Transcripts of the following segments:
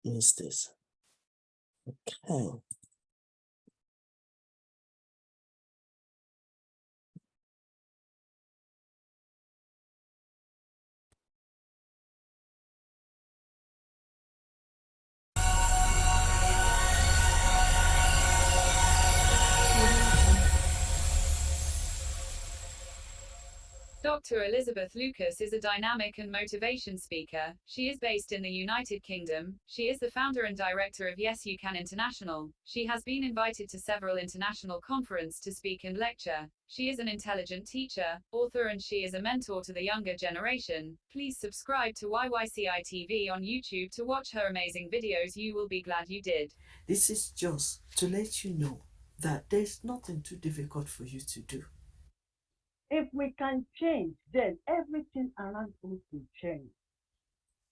is this? Okay. Dr. Elizabeth Lucas is a dynamic and motivation speaker. She is based in the United Kingdom. She is the founder and director of YCI International. She has been invited to several international conferences to speak and lecture. She is an intelligent teacher, author, and she is a mentor to the younger generation. Please subscribe to Y.Y.C.I TV on YouTube to watch her amazing videos. You will be glad you did. This is just to let you know that there's nothing too difficult for you to do. If we can change, then everything around us will change.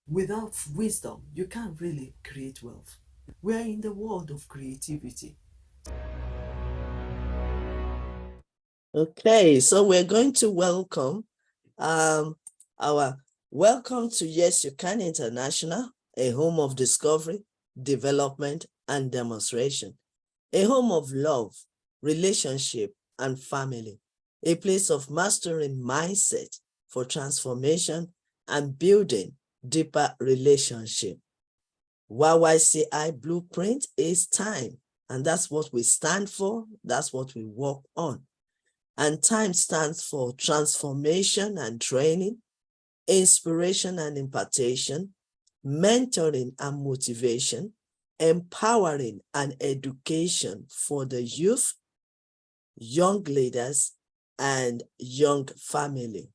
Without wisdom, you can't really create wealth. We're in the world of creativity. Okay, so we're going to welcome welcome to Yes You Can International, a home of discovery, development, and demonstration, a home of love, relationship, and family, a place of mastering mindset for transformation and building deeper relationship. Y.Y.C.I blueprint is time, and that's what we stand for. That's what we work on. And time stands for transformation and training, inspiration and impartation, mentoring and motivation, empowering and education for the youth, young leaders, and young family.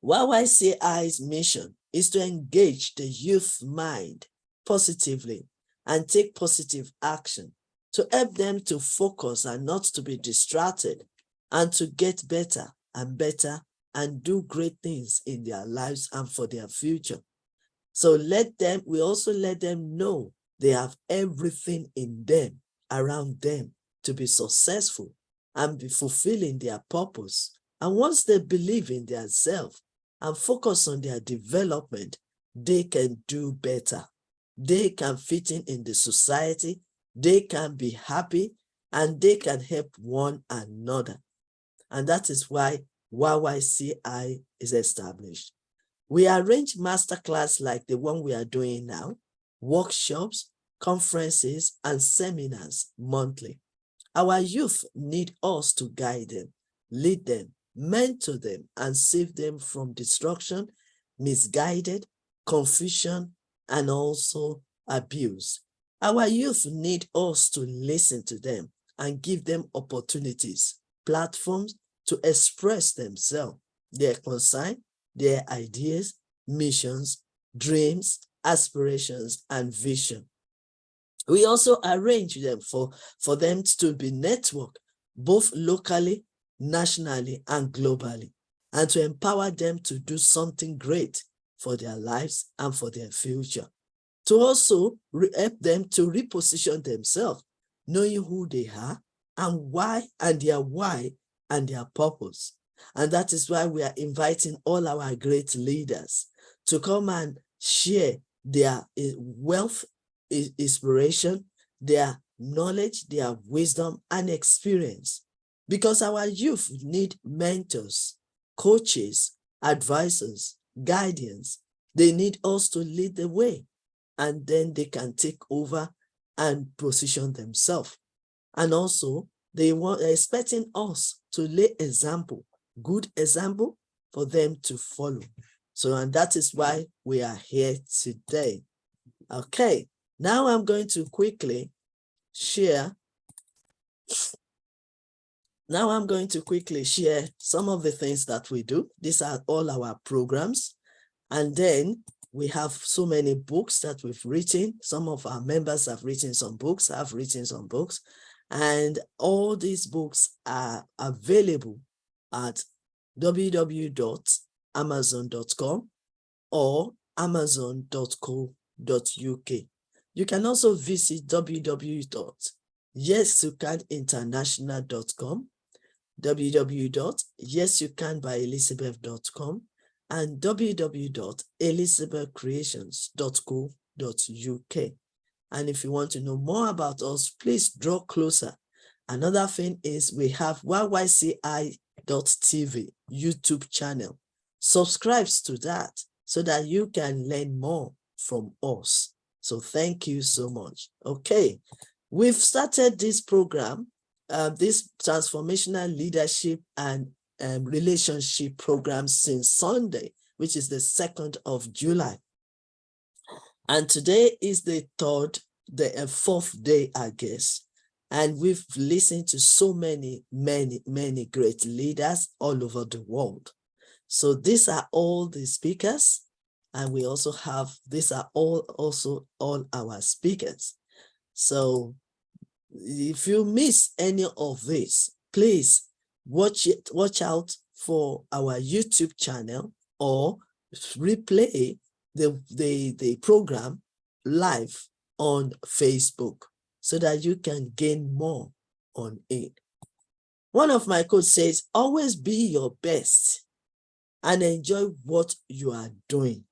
Y.Y.C.I's mission is to engage the youth mind positively and take positive action to help them to focus and not to be distracted, and to get better and better and do great things in their lives and for their future. So we also let them know they have everything in them, around them, to be successful and be fulfilling their purpose. And once they believe in themselves and focus on their development, they can do better. They can fit in the society, they can be happy, and they can help one another. And that is why Y.Y.C.I is established. We arrange masterclass like the one we are doing now, workshops, conferences, and seminars monthly. Our youth need us to guide them, lead them, mentor them, and save them from destruction, misguided, confusion, and also abuse. Our youth need us to listen to them and give them opportunities, platforms to express themselves, their concern, their ideas, missions, dreams, aspirations, and vision. We also arrange them for them to be networked both locally, nationally, and globally, and to empower them to do something great for their lives and for their future. To also help them to reposition themselves, knowing who they are and why, and their purpose. And that is why we are inviting all our great leaders to come and share their wealth, inspiration, their knowledge, their wisdom, and experience. Because our youth need mentors, coaches, advisors, guardians. They need us to lead the way, and then they can take over and position themselves. And also, they're expecting us to lay example, good example for them to follow. So, and that is why we are here today. Okay, now I'm going to quickly share. Now I'm going to quickly share some of the things that we do. These are all our programs. And then we have so many books that we've written. Some of our members have written some books, I've written some books. And all these books are available at www.amazon.com or amazon.co.uk. You can also visit www.yesyoucaninternational.com, www.yesyoucanbyelizabeth.com, and www.elizabethcreations.co.uk. And if you want to know more about us, please draw closer. Another thing is we have YYCI.TV YouTube channel. Subscribe to that so that you can learn more from us. So thank you so much. Okay, we've started this program, this transformational leadership and relationship program since Sunday, which is the 2nd of July. And today is the fourth day, I guess. And we've listened to so many great leaders all over the world. So these are all the speakers. And we also have, these are also all our speakers. So if you miss any of this, please watch out for our YouTube channel or replay the program live on Facebook so that you can gain more on it. One of my quotes says, always be your best and enjoy what you are doing.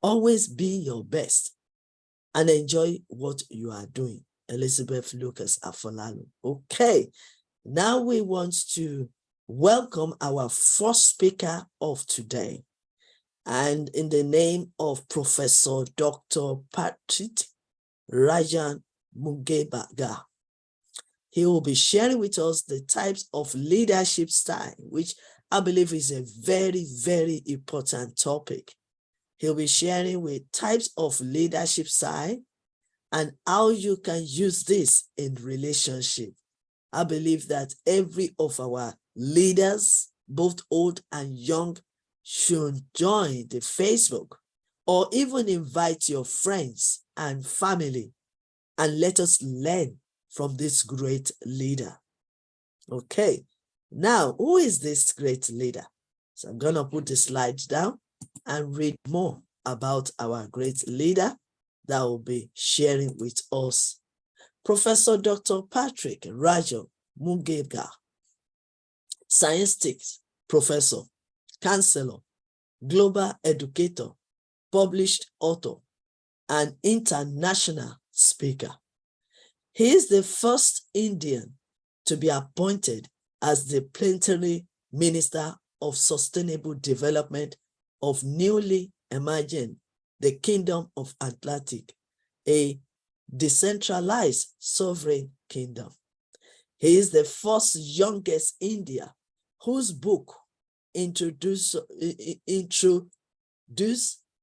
Always be your best and enjoy what you are doing. Elizabeth Lucas Afolalu. Okay, now we want to welcome our first speaker of today. And in the name of Professor Dr. Patrick Rajan Mungekar, he will be sharing with us the types of leadership style, which I believe is a very important topic. He'll be sharing with types of leadership style and how you can use this in relationship. I believe that every of our leaders, both old and young, should join the Facebook or even invite your friends and family and let us learn from this great leader. Okay, now who is this great leader? So I'm going to put the slides down and read more about our great leader that will be sharing with us. Professor Dr. Patrick Rajan Mungekar, scientific professor, counselor, global educator, published author, and international speaker. He is the first Indian to be appointed as the Plenary Minister of Sustainable Development of newly emerging the Kingdom of Atlantic, a decentralized sovereign kingdom. He is the first youngest Indian whose book introduced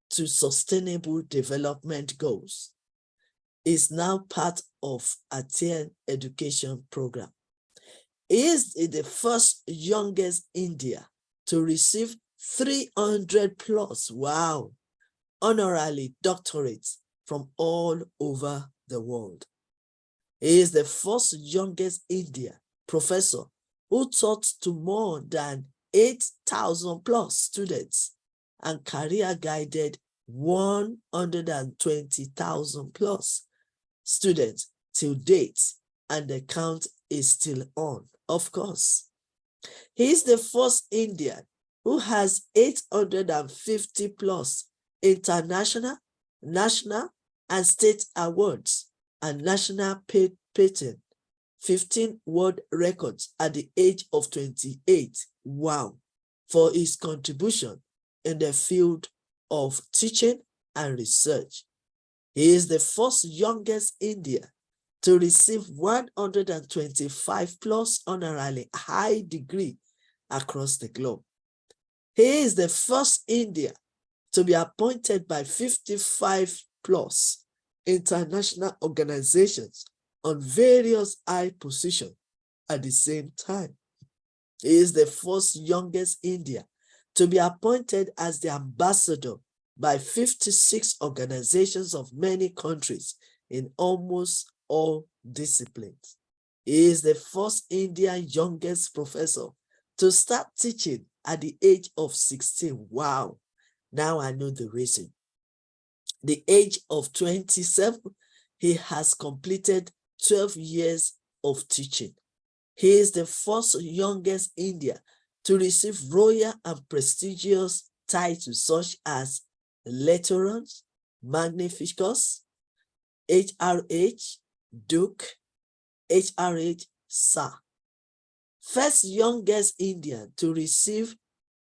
to sustainable development goals is now part of ATEN education program. He is the first youngest Indian to receive 300 plus, wow, honorary doctorates from all over the world. He is the first youngest Indian professor who taught to more than 8,000 plus students and career guided 120,000 plus students till date, and the count is still on, of course. He is the first Indian who has 850 plus international, national, and state awards and national patent, 15 world records at the age of 28. Wow, for his contribution in the field of teaching and research. He is the first youngest Indian to receive 125 plus honorary high degree across the globe. He is the first Indian to be appointed by 55 plus international organizations on various high positions at the same time. He is the first youngest Indian to be appointed as the ambassador by 56 organizations of many countries in almost all disciplines. He is the first Indian youngest professor to start teaching at the age of 16. Wow, now I know the reason. The age of 27, he has completed 12 years of teaching. He is the first youngest Indian to receive royal and prestigious titles such as Lieutenant, Magnificus, HRH, Duke, HRH, Sir. First youngest Indian to receive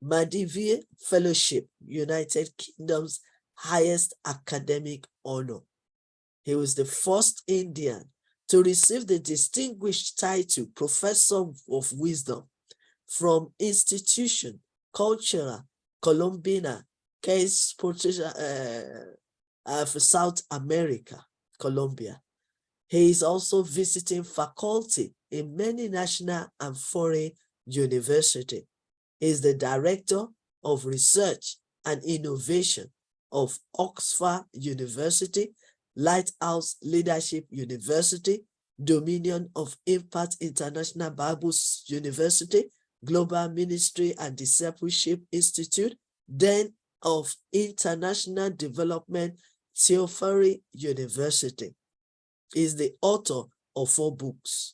Madivya Fellowship, United Kingdom's highest academic honor. He was the first Indian to receive the distinguished title Professor of Wisdom from Institution Cultura Colombina, Case for South America, Colombia. He is also visiting faculty in many national and foreign universities. He is the Director of Research and Innovation of Oxford University, Lighthouse Leadership University, Dominion of Impact International Bible University, Global Ministry and Discipleship Institute, then of International Development Theophary University. He is the author of 4 books: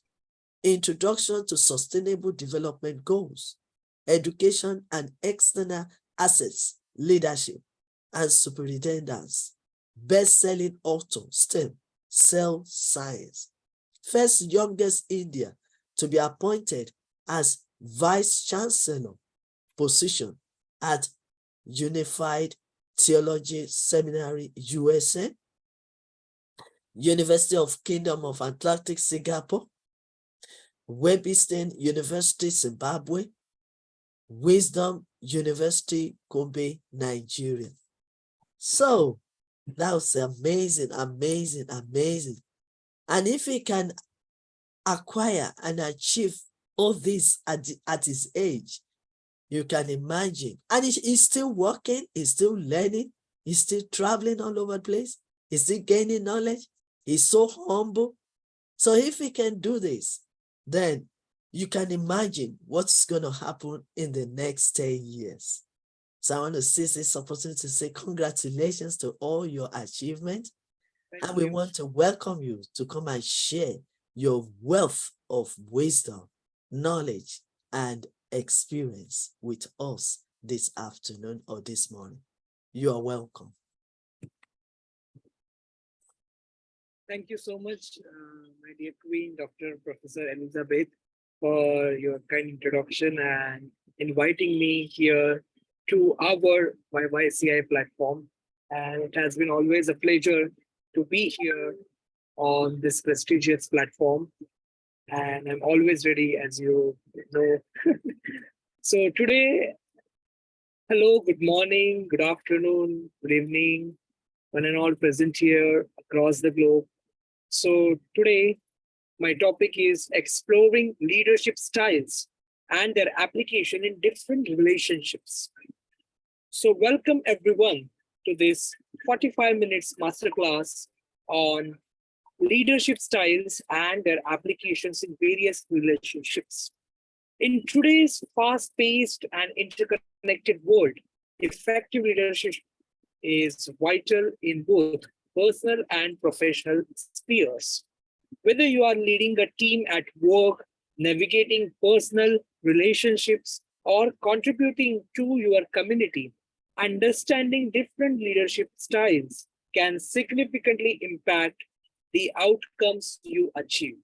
Introduction to Sustainable Development Goals, Education and External Assets, Leadership and Superintendence, best-selling author, STEM, Cell Science. First youngest Indian to be appointed as Vice Chancellor position at Unified Theology Seminary, USA, University of Kingdom of Atlantic, Singapore, Webster University, Zimbabwe, Wisdom University, Kobe, Nigeria. So that was amazing, amazing, amazing. And if he can acquire and achieve all this at his age, you can imagine. And he's still working, he's still learning, he's still traveling all over the place, he's still gaining knowledge, he's so humble. So if he can do this, then you can imagine what's going to happen in the next 10 years. So I want to seize this opportunity to say congratulations to all your achievements. And we want to welcome you to come and share your wealth of wisdom, knowledge, and experience with us this afternoon or this morning. You are welcome. Thank you so much, my dear Queen, Dr. Professor Elizabeth, for your kind introduction and inviting me here to our Y.Y.C.I platform. And it has been always a pleasure to be here on this prestigious platform. And I'm always ready, as you know. So today, hello, good morning, good afternoon, good evening, one and all present here across the globe. So today, my topic is exploring leadership styles and their application in different relationships. So welcome everyone to this 45 minutes masterclass on leadership styles and their applications in various relationships. In today's fast-paced and interconnected world, effective leadership is vital in both personal and professional spheres. Whether you are leading a team at work, navigating personal relationships, or contributing to your community, understanding different leadership styles can significantly impact the outcomes you achieve.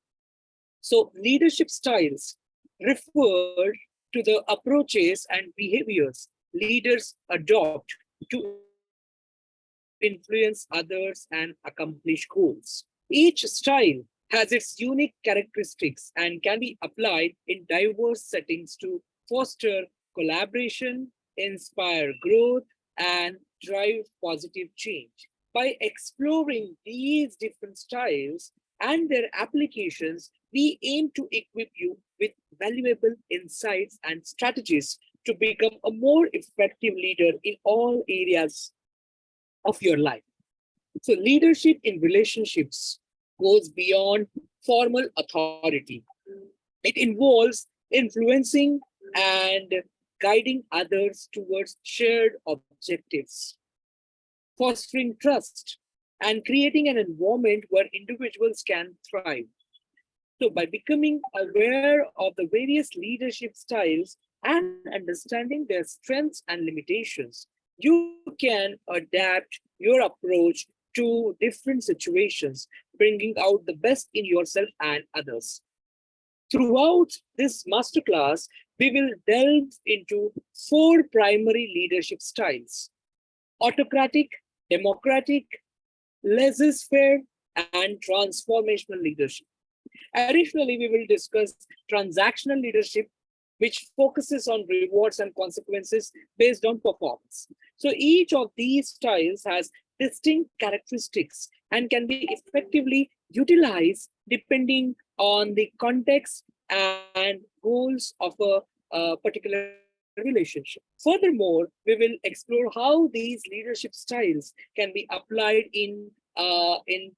So, leadership styles refer to the approaches and behaviors leaders adopt to influence others and accomplish goals. Each style has its unique characteristics and can be applied in diverse settings to foster collaboration, inspire growth, and drive positive change. By exploring these different styles and their applications, we aim to equip you with valuable insights and strategies to become a more effective leader in all areas of your life. So, leadership in relationships goes beyond formal authority. It involves influencing and guiding others towards shared objectives, fostering trust, and creating an environment where individuals can thrive. So, by becoming aware of the various leadership styles and understanding their strengths and limitations, You can adapt your approach to different situations, bringing out the best in yourself and others. Throughout this masterclass, we will delve into four primary leadership styles: autocratic, democratic, laissez-faire, and transformational leadership. Additionally, we will discuss transactional leadership, which focuses on rewards and consequences based on performance. So each of these styles has distinct characteristics and can be effectively utilized depending on the context and goals of a particular relationship. Furthermore, we will explore how these leadership styles can be applied in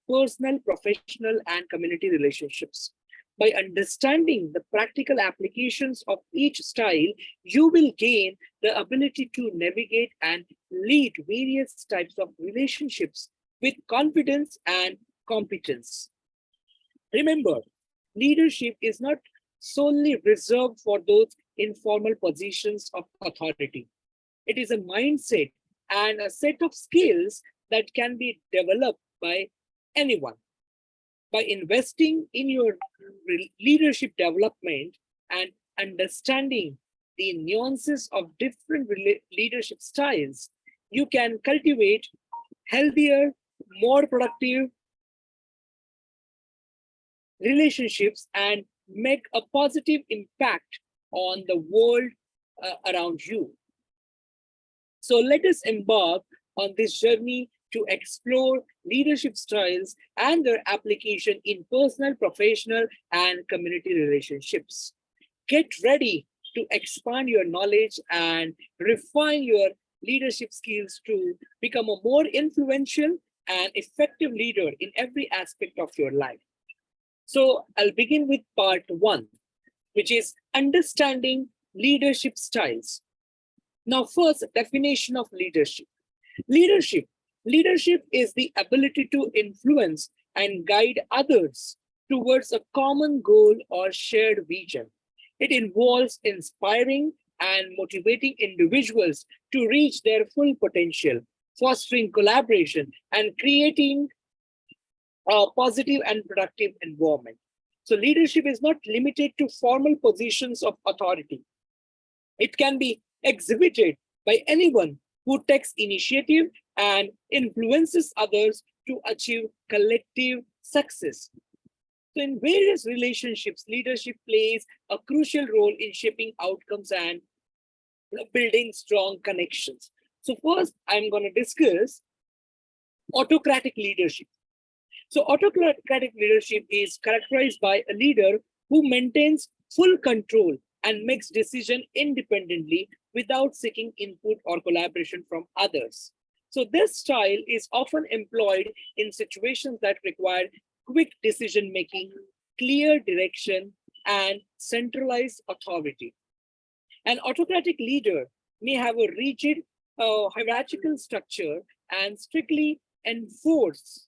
personal, professional, and community relationships. By understanding the practical applications of each style, you will gain the ability to navigate and lead various types of relationships with confidence and competence. Remember, leadership is not solely reserved for those in formal positions of authority. It is a mindset and a set of skills that can be developed by anyone. By investing in your leadership development and understanding the nuances of different leadership styles, you can cultivate healthier, more productive relationships and make a positive impact on the world around you. So let us embark on this journey to explore leadership styles and their application in personal, professional, and community relationships. Get ready to expand your knowledge and refine your leadership skills to become a more influential and effective leader in every aspect of your life. So I'll begin with part one, which is understanding leadership styles. Now, first, definition of leadership. Leadership. Leadership is the ability to influence and guide others towards a common goal or shared vision. It involves inspiring and motivating individuals to reach their full potential, fostering collaboration, and creating a positive and productive environment. So, leadership is not limited to formal positions of authority. It can be exhibited by anyone who takes initiative and influences others to achieve collective success. So, in various relationships, leadership plays a crucial role in shaping outcomes and building strong connections. So, first, I'm going to discuss autocratic leadership. So, autocratic leadership is characterized by a leader who maintains full control and makes decisions independently without seeking input or collaboration from others. So, this style is often employed in situations that require quick decision making, clear direction, and centralized authority. An autocratic leader may have a rigid hierarchical structure and strictly enforce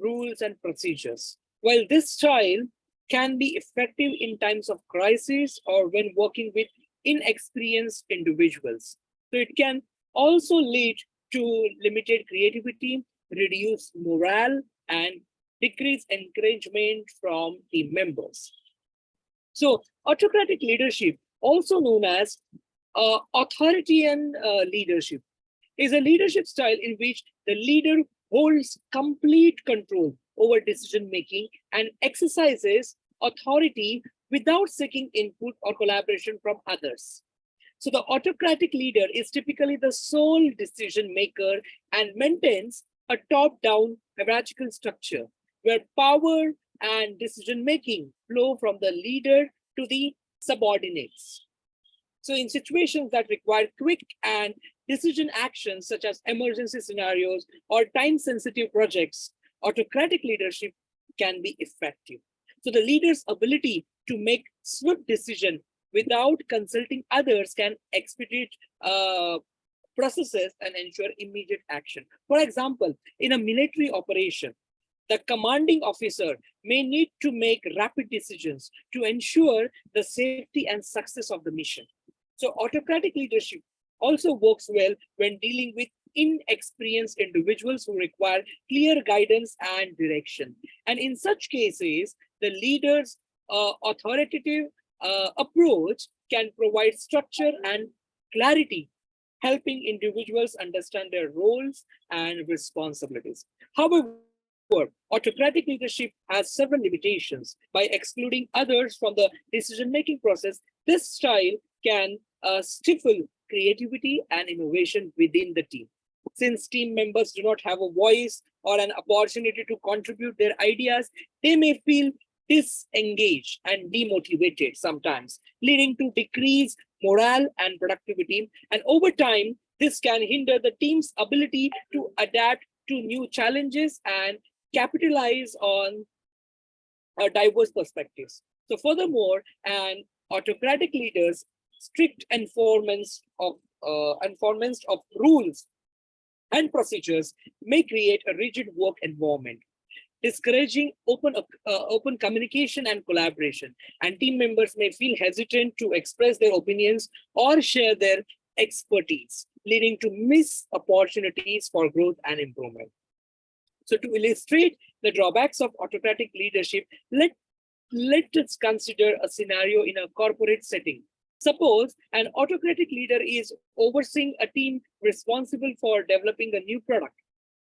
rules and procedures. While this style can be effective in times of crisis or when working with inexperienced individuals, so it can also lead to limited creativity, reduce morale, and decrease encouragement from team members. So, autocratic leadership, also known as authoritarian leadership, is a leadership style in which the leader holds complete control over decision making and exercises authority without seeking input or collaboration from others. So, the autocratic leader is typically the sole decision maker and maintains a top down hierarchical structure where power and decision making flow from the leader to the subordinates. So, in situations that require quick and decision actions, such as emergency scenarios or time sensitive projects, autocratic leadership can be effective. So, the leader's ability to make swift decisions without consulting others can expedite processes and ensure immediate action. For example, in a military operation, the commanding officer may need to make rapid decisions to ensure the safety and success of the mission. So, autocratic leadership also works well when dealing with inexperienced individuals who require clear guidance and direction. And in such cases, the leader's authoritative approach can provide structure and clarity, helping individuals understand their roles and responsibilities. However, autocratic leadership has several limitations. By excluding others from the decision-making process, this style can stifle creativity and innovation within the team. Since team members do not have a voice or an opportunity to contribute their ideas, they may feel disengaged and demotivated sometimes, leading to decreased morale and productivity. And over time, this can hinder the team's ability to adapt to new challenges and capitalize on diverse perspectives. So, furthermore, an autocratic leaders strict enforcement of rules and procedures may create a rigid work environment, discouraging open communication and collaboration. And team members may feel hesitant to express their opinions or share their expertise, leading to missed opportunities for growth and improvement. So to illustrate the drawbacks of autocratic leadership, let us consider a scenario in a corporate setting. Suppose an autocratic leader is overseeing a team responsible for developing a new product.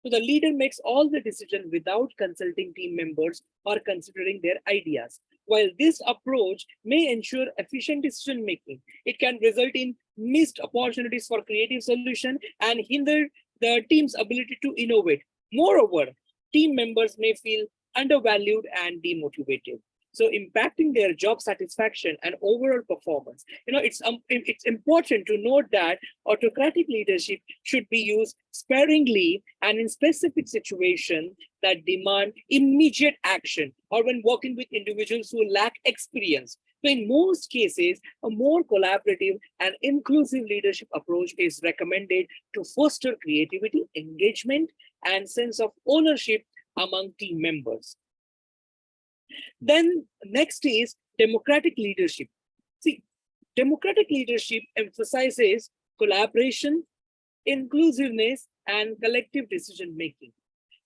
So the leader makes all the decisions without consulting team members or considering their ideas. While this approach may ensure efficient decision making, it can result in missed opportunities for creative solution and hinder the team's ability to innovate. Moreover, team members may feel undervalued and demotivated, so impacting their job satisfaction and overall performance. It's important to note that autocratic leadership should be used sparingly and in specific situations that demand immediate action, or when working with individuals who lack experience. So in most cases, a more collaborative and inclusive leadership approach is recommended to foster creativity, engagement, and sense of ownership among team members. Then next is democratic leadership. See, democratic leadership emphasizes collaboration, inclusiveness, and collective decision making.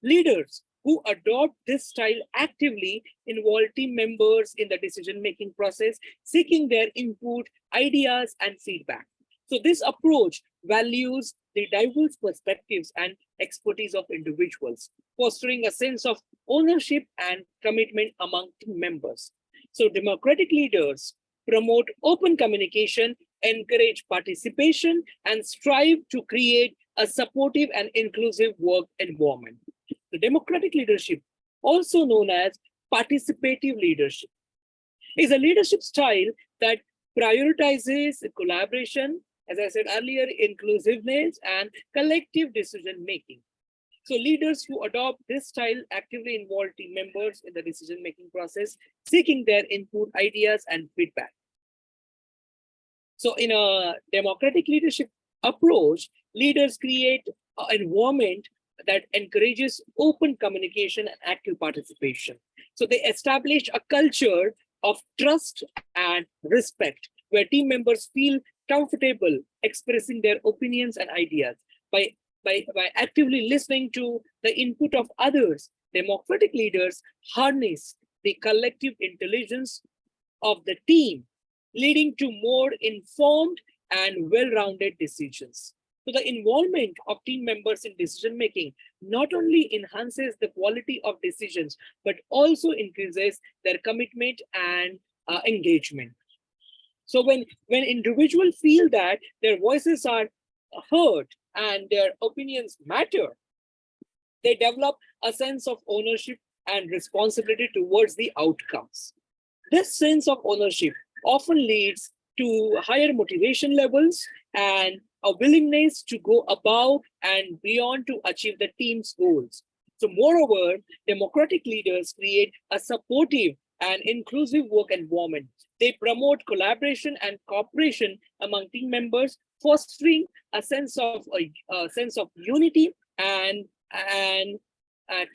Leaders who adopt this style actively involve team members in the decision making process, seeking their input, ideas, and feedback. So this approach values the diverse perspectives and expertise of individuals, fostering a sense of ownership and commitment among team members. So democratic leaders promote open communication, encourage participation, and strive to create a supportive and inclusive work environment. The democratic leadership, also known as participative leadership, is a leadership style that prioritizes collaboration, as I said earlier, inclusiveness, and collective decision making. So leaders who adopt this style actively involve team members in the decision-making process, seeking their input, ideas, and feedback. So in a democratic leadership approach, leaders create an environment that encourages open communication and active participation. So they establish a culture of trust and respect, where team members feel comfortable expressing their opinions and ideas. By actively listening to the input of others, democratic leaders harness the collective intelligence of the team, leading to more informed and well-rounded decisions. So the involvement of team members in decision making not only enhances the quality of decisions, but also increases their commitment and engagement. So when individuals feel that their voices are heard and their opinions matter, they develop a sense of ownership and responsibility towards the outcomes. This sense of ownership often leads to higher motivation levels and a willingness to go above and beyond to achieve the team's goals. So moreover, democratic leaders create a supportive and inclusive work environment. They promote collaboration and cooperation among team members, fostering a sense of unity and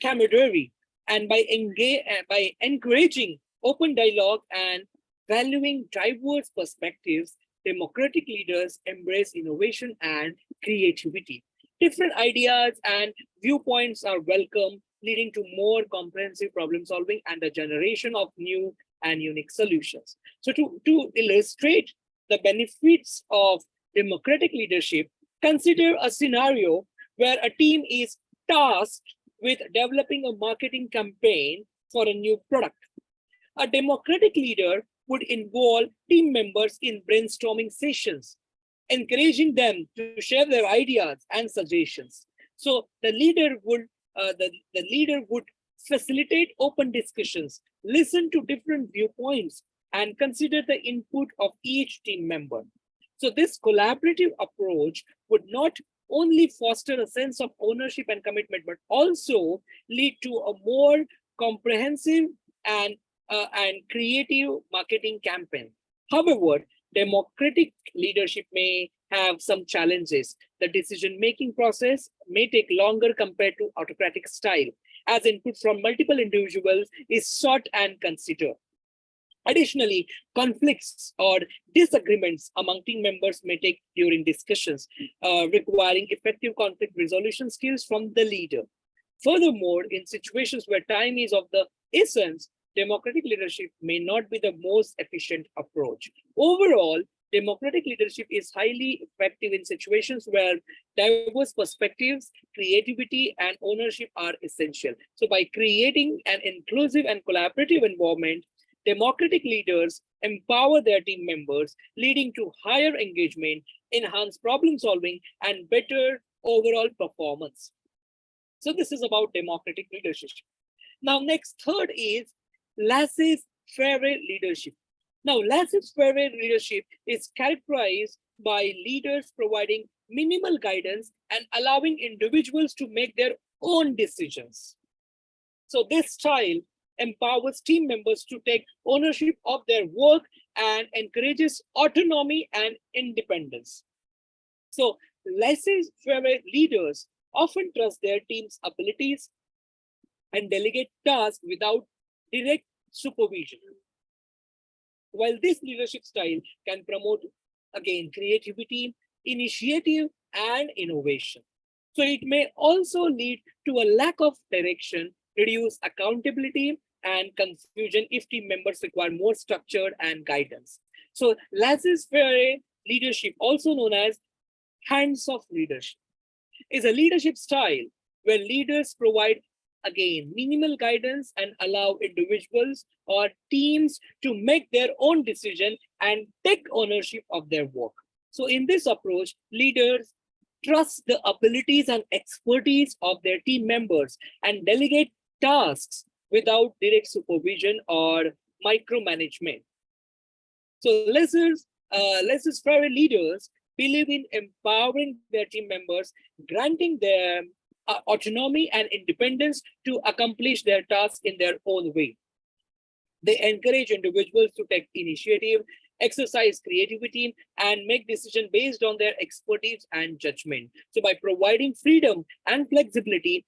camaraderie. And by encouraging open dialogue and valuing diverse perspectives, democratic leaders embrace innovation and creativity. Different ideas and viewpoints are welcome, leading to more comprehensive problem solving and the generation of new and unique solutions. So to illustrate the benefits of democratic leadership, consider a scenario where a team is tasked with developing a marketing campaign for a new product. A democratic leader would involve team members in brainstorming sessions, encouraging them to share their ideas and suggestions. So the leader would facilitate open discussions, listen to different viewpoints, and consider the input of each team member. So this collaborative approach would not only foster a sense of ownership and commitment, but also lead to a more comprehensive and creative marketing campaign. However, democratic leadership may have some challenges. The decision-making process may take longer compared to autocratic style, as input from multiple individuals is sought and considered. Additionally, conflicts or disagreements among team members may take during discussions, requiring effective conflict resolution skills from the leader. Furthermore, in situations where time is of the essence, democratic leadership may not be the most efficient approach. Overall, democratic leadership is highly effective in situations where diverse perspectives, creativity, and ownership are essential. So, by creating an inclusive and collaborative environment, democratic leaders empower their team members, leading to higher engagement, enhanced problem solving, and better overall performance. So this is about democratic leadership. Now, next third is laissez-faire leadership. Now, laissez-faire leadership is characterized by leaders providing minimal guidance and allowing individuals to make their own decisions. So this style empowers team members to take ownership of their work and encourages autonomy and independence. So laissez-faire leaders often trust their team's abilities and delegate tasks without direct supervision. While this leadership style can promote, again, creativity, initiative, and innovation. So it may also lead to a lack of direction, reduce accountability, and confusion if team members require more structure and guidance. So laissez-faire leadership, also known as hands-off leadership, is a leadership style where leaders provide, again, minimal guidance and allow individuals or teams to make their own decision and take ownership of their work. So in this approach, leaders trust the abilities and expertise of their team members and delegate tasks without direct supervision or micromanagement. So laissez-faire leaders believe in empowering their team members, granting them autonomy and independence to accomplish their tasks in their own way. They encourage individuals to take initiative, exercise creativity, and make decisions based on their expertise and judgment. So by providing freedom and flexibility,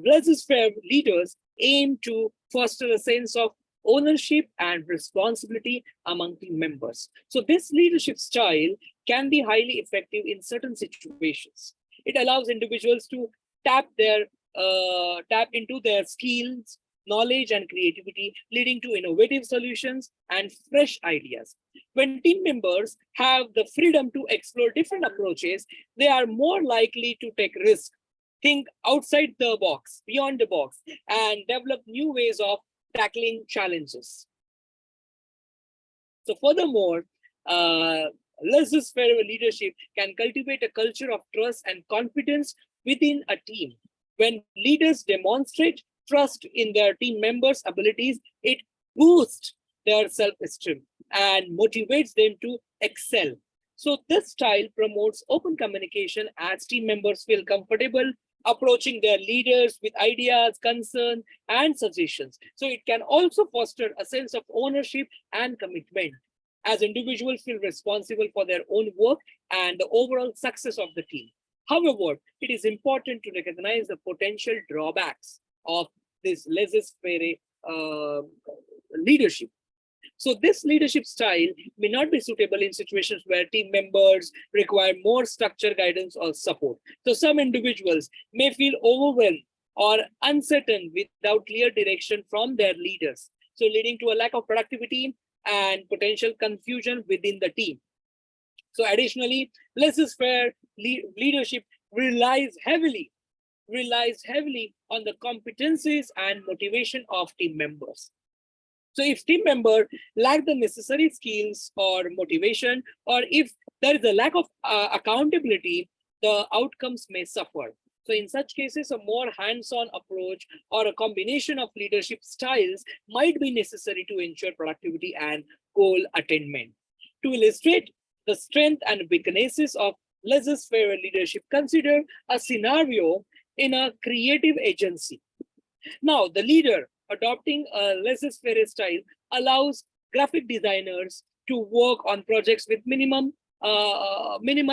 laissez-faire leaders aim to foster a sense of ownership and responsibility among team members. So this leadership style can be highly effective in certain situations. It allows individuals to tap into their skills, knowledge, and creativity, leading to innovative solutions and fresh ideas. When team members have the freedom to explore different approaches, they are more likely to take risks, think outside the box, beyond the box, and develop new ways of tackling challenges. So furthermore, laissez-faire leadership can cultivate a culture of trust and confidence within a team. When leaders demonstrate trust in their team members' abilities, it boosts their self-esteem and motivates them to excel. So this style promotes open communication as team members feel comfortable approaching their leaders with ideas, concerns, and suggestions. So it can also foster a sense of ownership and commitment as individuals feel responsible for their own work and the overall success of the team. However, it is important to recognize the potential drawbacks of this laissez-faire leadership. So this leadership style may not be suitable in situations where team members require more structure, guidance, or support. So some individuals may feel overwhelmed or uncertain without clear direction from their leaders, so leading to a lack of productivity and potential confusion within the team. So additionally, laissez-faire leadership relies heavily on the competencies and motivation of team members. So if team member lack the necessary skills or motivation, or if there is a lack of accountability, the outcomes may suffer. So in such cases, a more hands-on approach or a combination of leadership styles might be necessary to ensure productivity and goal attainment. To illustrate the strength and weaknesses of laissez-faire leadership, consider a scenario in a creative agency. Now, the leader adopting a laissez-faire style allows graphic designers to work on projects with minimal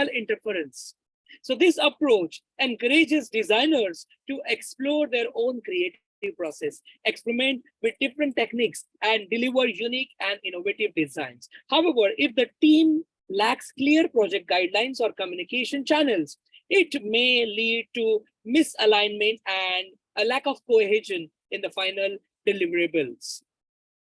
interference. So this approach encourages designers to explore their own creative process, experiment with different techniques, and deliver unique and innovative designs. However, if the team lacks clear project guidelines or communication channels, it may lead to misalignment and a lack of cohesion in the final deliverables.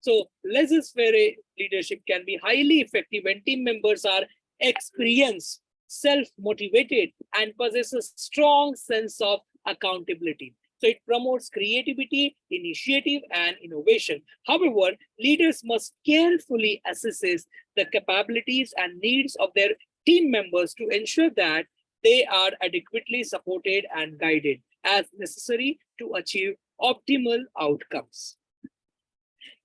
So laissez-faire leadership can be highly effective when team members are experienced, self-motivated, and possess a strong sense of accountability. So it promotes creativity, initiative, and innovation. However, leaders must carefully assess the capabilities and needs of their team members to ensure that they are adequately supported and guided as necessary to achieve optimal outcomes.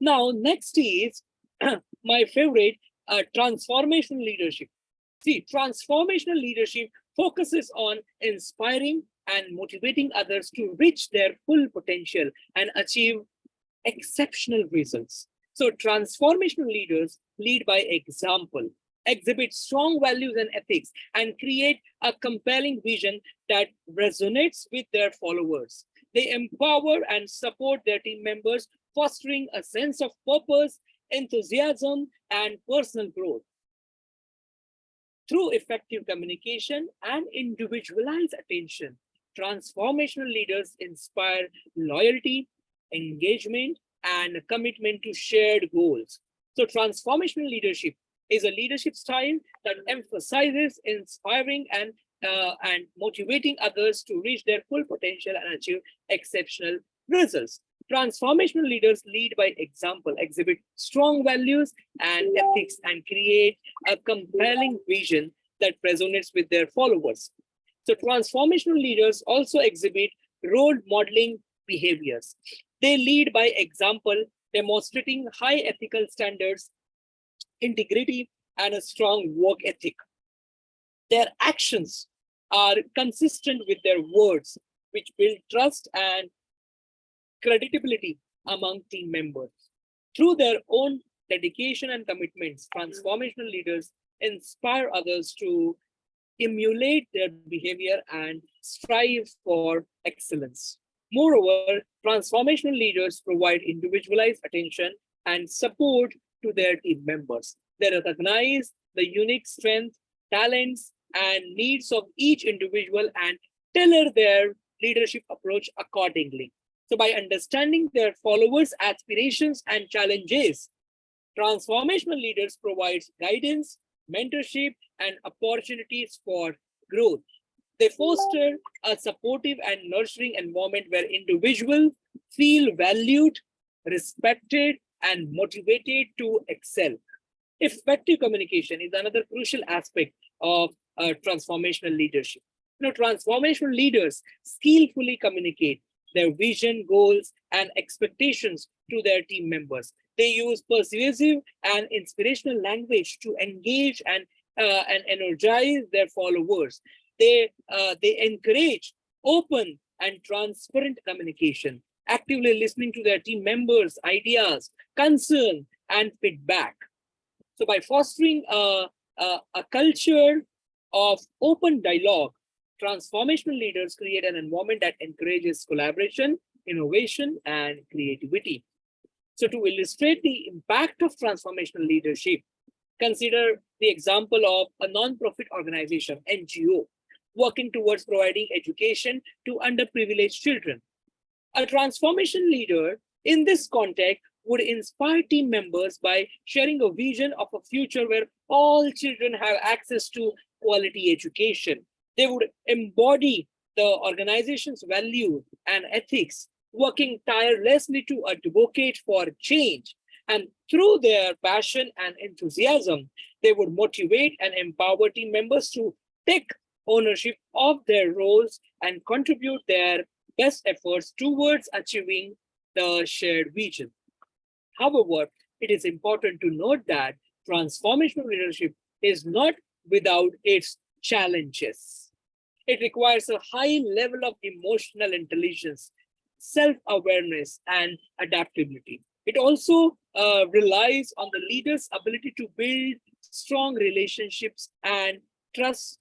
Now, next is my favorite, transformational leadership. See, transformational leadership focuses on inspiring and motivating others to reach their full potential and achieve exceptional results. So transformational leaders lead by example, exhibit strong values and ethics, and create a compelling vision that resonates with their followers. They empower and support their team members, fostering a sense of purpose, enthusiasm, and personal growth. Through effective communication and individualized attention, transformational leaders inspire loyalty, engagement, and commitment to shared goals. So, transformational leadership is a leadership style that emphasizes inspiring and motivating others to reach their full potential and achieve exceptional results. Transformational leaders lead by example, exhibit strong values and ethics, and create a compelling vision that resonates with their followers. So transformational leaders also exhibit role modeling behaviors. They lead by example, demonstrating high ethical standards, integrity, and a strong work ethic. Their actions are consistent with their words, which build trust and credibility among team members. Through their own dedication and commitments, transformational leaders inspire others to emulate their behavior and strive for excellence. Moreover, transformational leaders provide individualized attention and support to their team members. They recognize the unique strengths, talents, and needs of each individual and tailor their leadership approach accordingly. So, by understanding their followers' aspirations and challenges, transformational leaders provide guidance, mentorship, and opportunities for growth. They foster a supportive and nurturing environment where individuals feel valued, respected, and motivated to excel. Effective communication is another crucial aspect of transformational leadership. Transformational leaders skillfully communicate their vision, goals, and expectations to their team members. They use persuasive and inspirational language to engage and energize their followers. They encourage open and transparent communication, actively listening to their team members' ideas, concern, and feedback. So by fostering a culture of open dialogue, transformational leaders create an environment that encourages collaboration, innovation, and creativity. So to illustrate the impact of transformational leadership, consider the example of a non-profit organization, NGO, working towards providing education to underprivileged children. A transformation leader in this context would inspire team members by sharing a vision of a future where all children have access to quality education. They would embody the organization's value and ethics, working tirelessly to advocate for change. And through their passion and enthusiasm, they would motivate and empower team members to take ownership of their roles and contribute their best efforts towards achieving the shared vision. However, it is important to note that transformational leadership is not without its challenges. It requires a high level of emotional intelligence, self awareness, and adaptability. It also relies on the leader's ability to build strong relationships and trust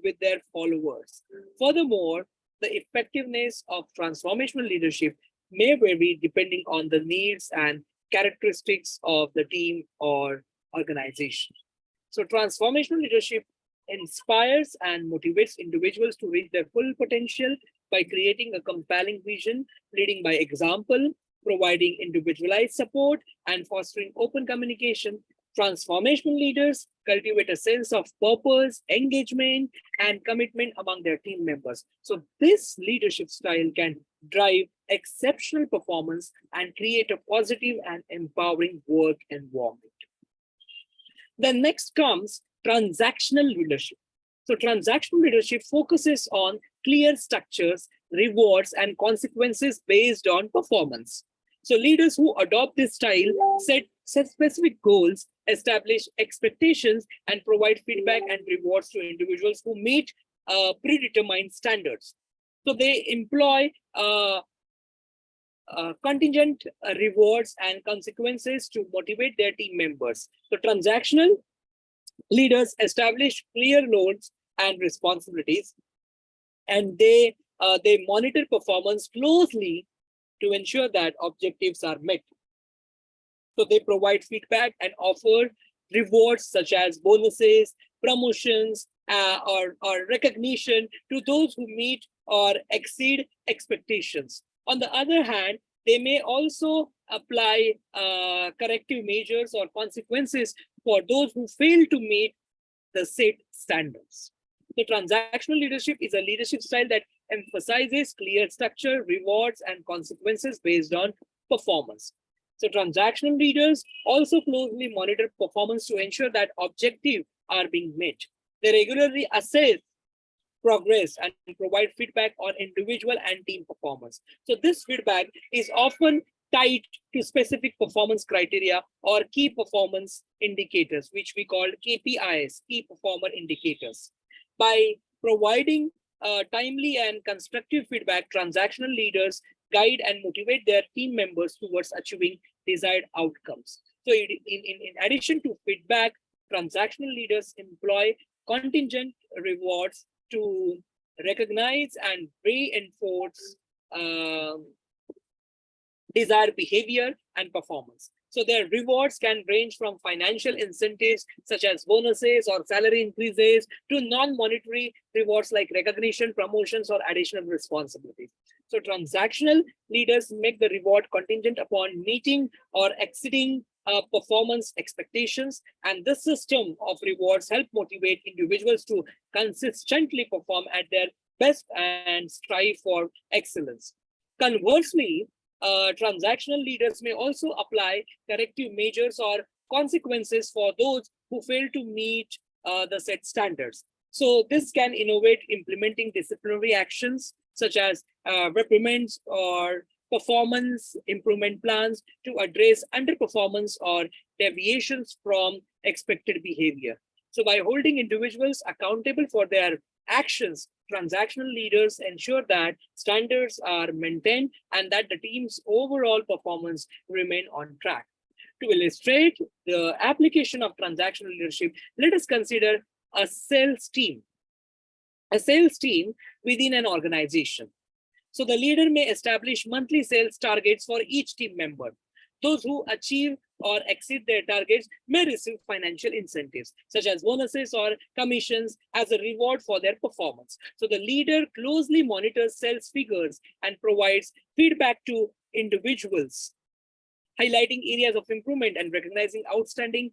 with their followers. Furthermore, the effectiveness of transformational leadership may vary depending on the needs and characteristics of the team or organization. So, transformational leadership inspires and motivates individuals to reach their full potential by creating a compelling vision, leading by example, providing individualized support, and fostering open communication. Transformational leaders cultivate a sense of purpose, engagement, and commitment among their team members. So, this leadership style can drive exceptional performance and create a positive and empowering work environment. Then next comes transactional leadership. So transactional leadership focuses on clear structures, rewards, and consequences based on performance. So leaders who adopt this style set specific goals, establish expectations, and provide feedback and rewards to individuals who meet predetermined standards. So they employ contingent rewards and consequences to motivate their team members. So transactional leaders establish clear roles and responsibilities, and they monitor performance closely to ensure that objectives are met. So they provide feedback and offer rewards such as bonuses, promotions, or recognition to those who meet or exceed expectations. On the other hand, they may also apply corrective measures or consequences for those who fail to meet the set standards. The transactional leadership is a leadership style that emphasizes clear structure, rewards, and consequences based on performance. So transactional leaders also closely monitor performance to ensure that objectives are being met. They regularly assess progress and provide feedback on individual and team performance. So this feedback is often tied to specific performance criteria or key performance indicators, which we call KPIs, key performer indicators. By providing timely and constructive feedback, transactional leaders guide and motivate their team members towards achieving desired outcomes. So in addition to feedback, transactional leaders employ contingent rewards to recognize and reinforce desired behavior and performance. So their rewards can range from financial incentives such as bonuses or salary increases to non-monetary rewards like recognition, promotions, or additional responsibilities. So transactional leaders make the reward contingent upon meeting or exceeding performance expectations, and this system of rewards help motivate individuals to consistently perform at their best and strive for excellence. Conversely, transactional leaders may also apply corrective measures or consequences for those who fail to meet the set standards. So this can innovate implementing disciplinary actions such as reprimands or performance improvement plans to address underperformance or deviations from expected behavior. So by holding individuals accountable for their actions, transactional leaders ensure that standards are maintained and that the team's overall performance remain on track. To illustrate the application of transactional leadership, let us consider a sales team. A sales team within an organization. So the leader may establish monthly sales targets for each team member. Those who achieve or exceed their targets may receive financial incentives, such as bonuses or commissions as a reward for their performance. So the leader closely monitors sales figures and provides feedback to individuals, highlighting areas of improvement and recognizing outstanding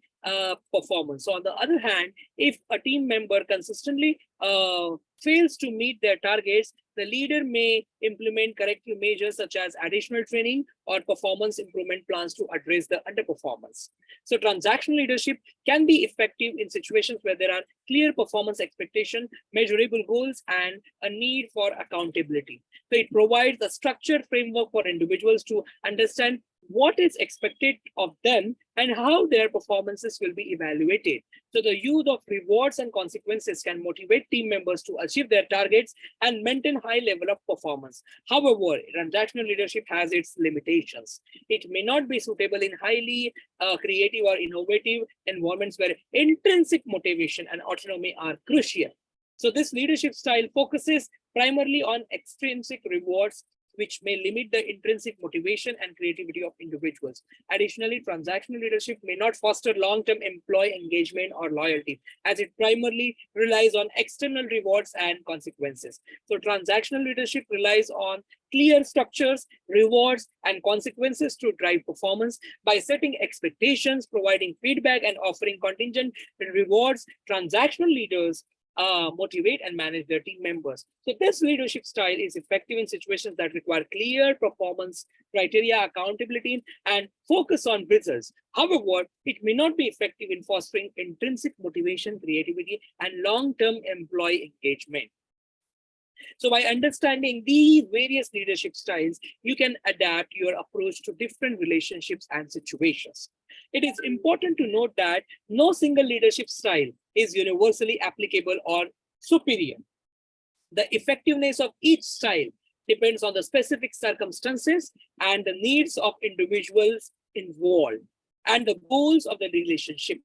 performance. So on the other hand, if a team member consistently fails to meet their targets, the leader may implement corrective measures such as additional training or performance improvement plans to address the underperformance. So transactional leadership can be effective in situations where there are clear performance expectations, measurable goals, and a need for accountability. So it provides a structured framework for individuals to understand what is expected of them and how their performances will be evaluated. So the use of rewards and consequences can motivate team members to achieve their targets and maintain high level of performance. However, transactional leadership has its limitations. It may not be suitable in highly creative or innovative environments where intrinsic motivation and autonomy are crucial. So this leadership style focuses primarily on extrinsic rewards, which may limit the intrinsic motivation and creativity of individuals. Additionally, transactional leadership may not foster long-term employee engagement or loyalty, as it primarily relies on external rewards and consequences. So transactional leadership relies on clear structures, rewards, and consequences to drive performance. By setting expectations, providing feedback, and offering contingent rewards, transactional leaders motivate and manage their team members. So this leadership style is effective in situations that require clear performance criteria, accountability, and focus on results. However, it may not be effective in fostering intrinsic motivation, creativity, and long-term employee engagement. So by understanding these various leadership styles, you can adapt your approach to different relationships and situations. It is important to note that no single leadership style is universally applicable or superior. The effectiveness of each style depends on the specific circumstances and the needs of individuals involved and the goals of the relationship.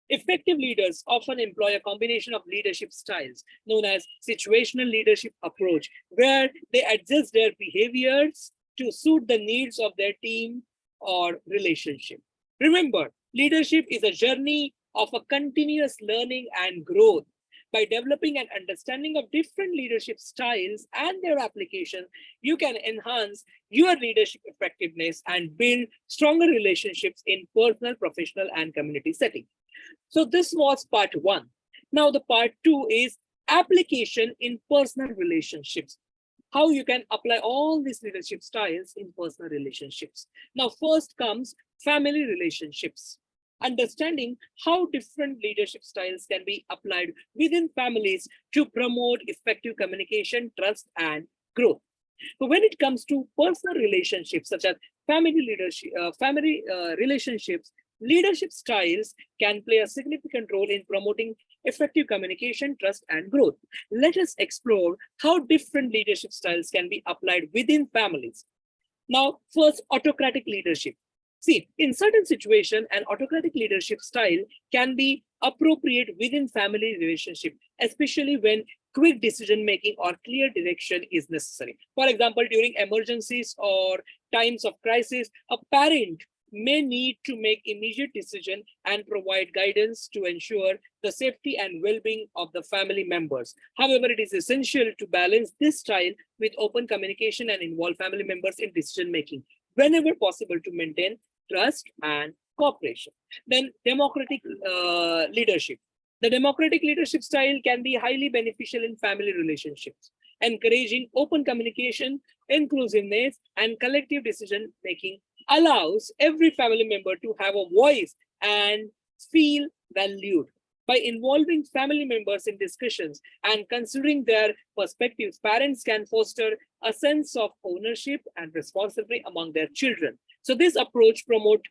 Effective leaders often employ a combination of leadership styles known as situational leadership approach, where they adjust their behaviors to suit the needs of their team or relationship. Remember, leadership is a journey of a continuous learning and growth. By developing an understanding of different leadership styles and their application, you can enhance your leadership effectiveness and build stronger relationships in personal, professional, and community settings. So this was part one. Now the part two is application in personal relationships. How you can apply all these leadership styles in personal relationships. Now first comes family relationships. Understanding how different leadership styles can be applied within families to promote effective communication, trust, and growth. So when it comes to personal relationships such as family leadership, relationships, leadership styles can play a significant role in promoting effective communication, trust, and growth. Let us explore how different leadership styles can be applied within families. Now, first, autocratic leadership. See, in certain situations, an autocratic leadership style can be appropriate within family relationship, especially when quick decision making or clear direction is necessary. For example, during emergencies or times of crisis, a parent may need to make immediate decision and provide guidance to ensure the safety and well-being of the family members. However, it is essential to balance this style with open communication and involve family members in decision making whenever possible to maintain trust and cooperation. Then democratic leadership. The democratic leadership style can be highly beneficial in family relationships, encouraging open communication, inclusiveness, and collective decision making allows every family member to have a voice and feel valued. By involving family members in discussions and considering their perspectives, parents can foster a sense of ownership and responsibility among their children. So this approach promotes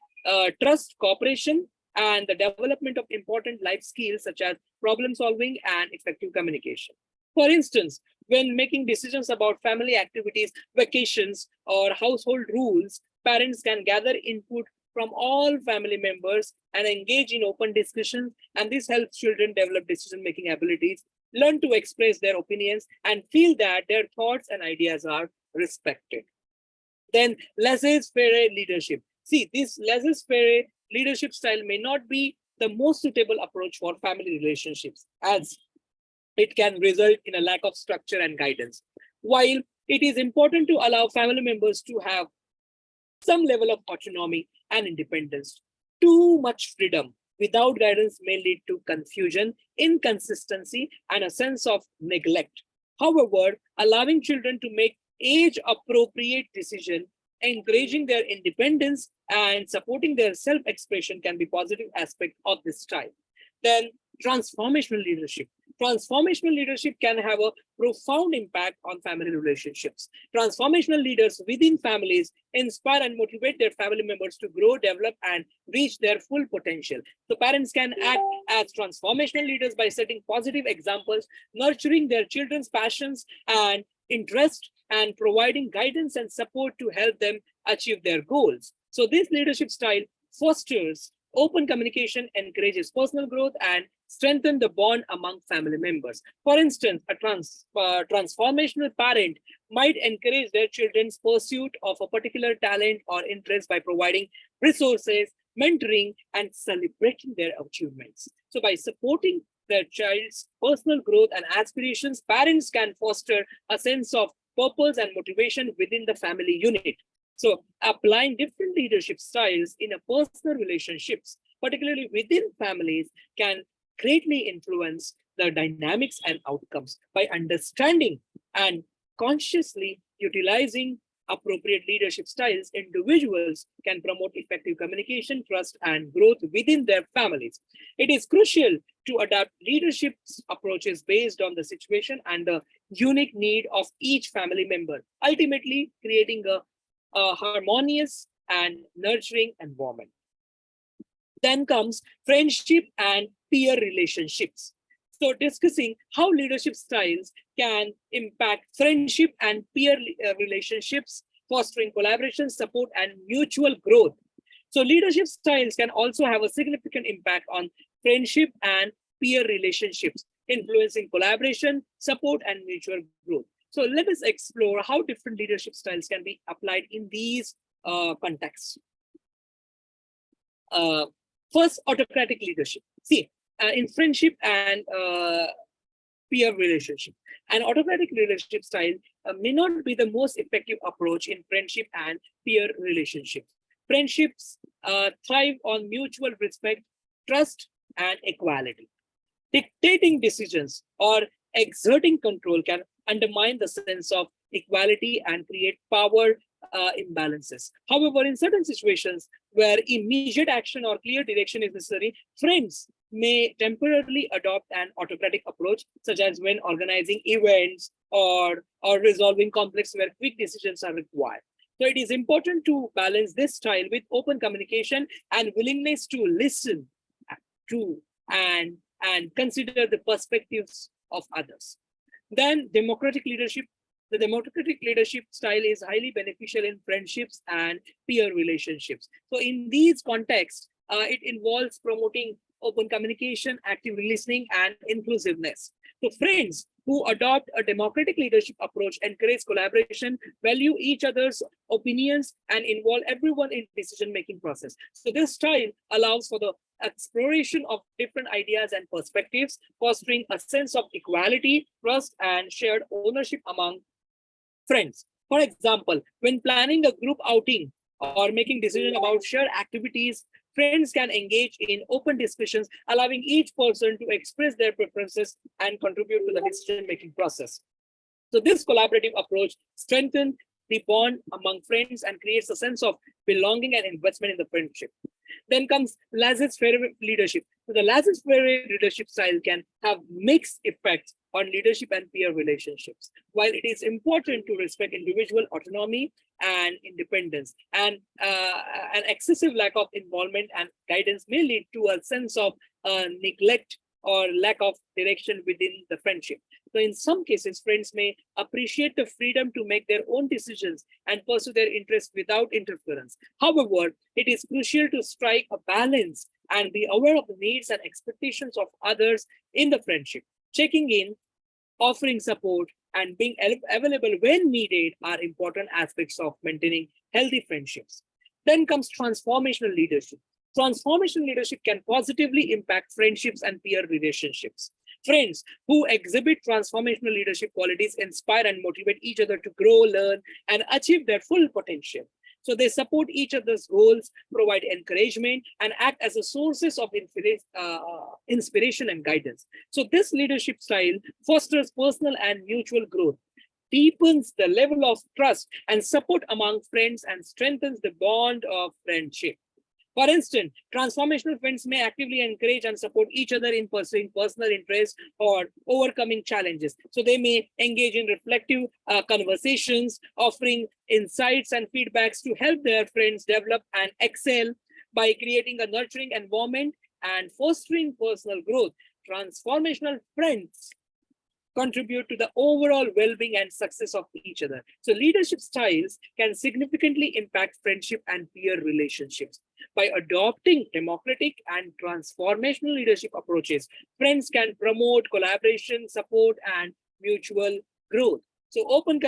trust, cooperation, and the development of important life skills such as problem solving and effective communication. For instance, when making decisions about family activities, vacations, or household rules, parents can gather input from all family members and engage in open discussions, and this helps children develop decision-making abilities, learn to express their opinions, and feel that their thoughts and ideas are respected. Then laissez-faire leadership. See, this laissez-faire leadership style may not be the most suitable approach for family relationships, as it can result in a lack of structure and guidance. While it is important to allow family members to have some level of autonomy and independence, too much freedom without guidance may lead to confusion, inconsistency, and a sense of neglect. However, allowing children to make age appropriate decisions, encouraging their independence, and supporting their self expression can be positive aspect of this style. Then, transformational leadership. Transformational leadership can have a profound impact on family relationships. Transformational leaders within families inspire and motivate their family members to grow, develop, and reach their full potential. So parents can act as transformational leaders by setting positive examples, nurturing their children's passions and interest, and providing guidance and support to help them achieve their goals. So this leadership style fosters open communication, encourages personal growth, and strengthen the bond among family members. For instance, a transformational parent might encourage their children's pursuit of a particular talent or interest by providing resources, mentoring, and celebrating their achievements. So by supporting their child's personal growth and aspirations, parents can foster a sense of purpose and motivation within the family unit. So applying different leadership styles in a personal relationships, particularly within families, can greatly influence the dynamics and outcomes. By understanding and consciously utilizing appropriate leadership styles, individuals can promote effective communication, trust, and growth within their families. It is crucial to adapt leadership approaches based on the situation and the unique need of each family member, ultimately creating a harmonious and nurturing environment. Then comes friendship and peer relationships. So discussing how leadership styles can impact friendship and peer relationships, fostering collaboration, support, and mutual growth. So leadership styles can also have a significant impact on friendship and peer relationships, influencing collaboration, support, and mutual growth. So let us explore how different leadership styles can be applied in these contexts. Uh, First, autocratic leadership. See, in friendship and peer relationship, an autocratic leadership style may not be the most effective approach in friendship and peer relationships. Friendships thrive on mutual respect, trust, and equality. Dictating decisions or exerting control can undermine the sense of equality and create power imbalances. However, in certain situations where immediate action or clear direction is necessary, friends may temporarily adopt an autocratic approach, such as when organizing events or resolving conflicts where quick decisions are required. So it is important to balance this style with open communication and willingness to listen to and consider the perspectives of others. Then democratic leadership. The democratic leadership style is highly beneficial in friendships and peer relationships. So in these contexts, it involves promoting open communication, active listening, and inclusiveness. So friends who adopt a democratic leadership approach encourage collaboration, value each other's opinions, and involve everyone in decision-making process. So this style allows for the exploration of different ideas and perspectives, fostering a sense of equality, trust, and shared ownership among friends. For example, when planning a group outing or making decisions about shared activities, friends can engage in open discussions, allowing each person to express their preferences and contribute to the decision-making process. So this collaborative approach strengthens the bond among friends and creates a sense of belonging and investment in the friendship. Then comes laissez-faire leadership. So the laissez-faire leadership style can have mixed effects on leadership and peer relationships. While it is important to respect individual autonomy and independence, and an excessive lack of involvement and guidance may lead to a sense of neglect or lack of direction within the friendship. So in some cases, friends may appreciate the freedom to make their own decisions and pursue their interests without interference. However, it is crucial to strike a balance and be aware of the needs and expectations of others in the friendship. Checking in, offering support, and being available when needed are important aspects of maintaining healthy friendships. Then comes transformational leadership. Transformational leadership can positively impact friendships and peer relationships. Friends who exhibit transformational leadership qualities inspire and motivate each other to grow, learn, and achieve their full potential. So they support each other's goals, provide encouragement, and act as a sources of inspiration and guidance. So this leadership style fosters personal and mutual growth, deepens the level of trust and support among friends, and strengthens the bond of friendship. For instance, transformational friends may actively encourage and support each other in pursuing personal interests or overcoming challenges. So they may engage in reflective conversations, offering insights and feedbacks to help their friends develop and excel by creating a nurturing environment and fostering personal growth. Transformational friends contribute to the overall well-being and success of each other. So leadership styles can significantly impact friendship and peer relationships. By adopting democratic and transformational leadership approaches, friends can promote collaboration, support, and mutual growth. So open